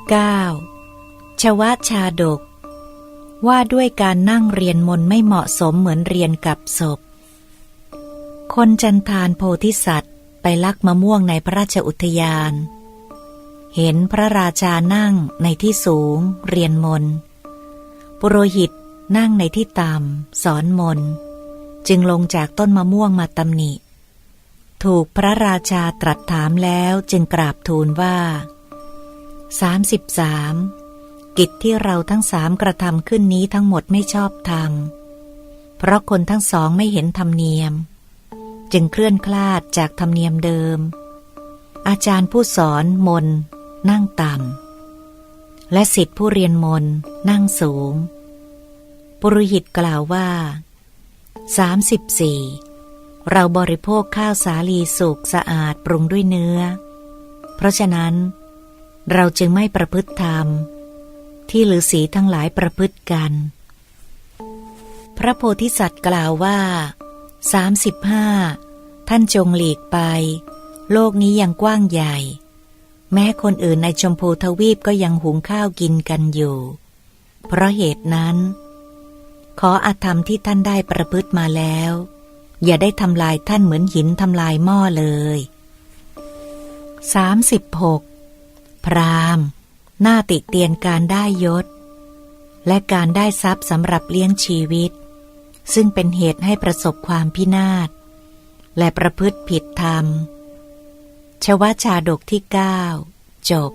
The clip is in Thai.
9. ชวชาดกว่าด้วยการนั่งเรียนมนต์ไม่เหมาะสมเหมือนเรียนกับศพคนจันทานโพธิสัตว์ไปลักมะม่วงในพระราชอุทยานเห็นพระราชานั่งในที่สูงเรียนมนต์ปุโรหิตนั่งในที่ต่ำสอนมนต์จึงลงจากต้นมะม่วงมาตำหนิถูกพระราชาตรัสถามแล้วจึงกราบทูลว่า33กิจที่เราทั้งสามกระทำขึ้นนี้ทั้งหมดไม่ชอบธรรมเพราะคนทั้งสองไม่เห็นธรรมเนียมจึงเคลื่อนคลาดจากธรรมเนียมเดิมอาจารย์ผู้สอนมนต์นั่งต่ำและศิษย์ผู้เรียนมนต์นั่งสูงปุโรหิตกล่าวว่า34เราบริโภคข้าวสาลีสุกสะอาดปรุงด้วยเนื้อเพราะฉะนั้นเราจึงไม่ประพฤติธรรมที่ฤาษีทั้งหลายประพฤติกันพระโพธิสัตว์กล่าวว่า35ท่านจงหลีกไปโลกนี้ยังกว้างใหญ่แม้คนอื่นในชมพูทวีปก็ยังหุงข้าวกินกันอยู่เพราะเหตุนั้นขออธรรมที่ท่านได้ประพฤติมาแล้วอย่าได้ทำลายท่านเหมือนหินทำลายหม้อเลย36พราหมณ์น่าติเตียนการได้ยศและการได้ทรัพย์สำหรับเลี้ยงชีวิตซึ่งเป็นเหตุให้ประสบความพินาศและประพฤติผิดธรรมชวชาดกที่9จบ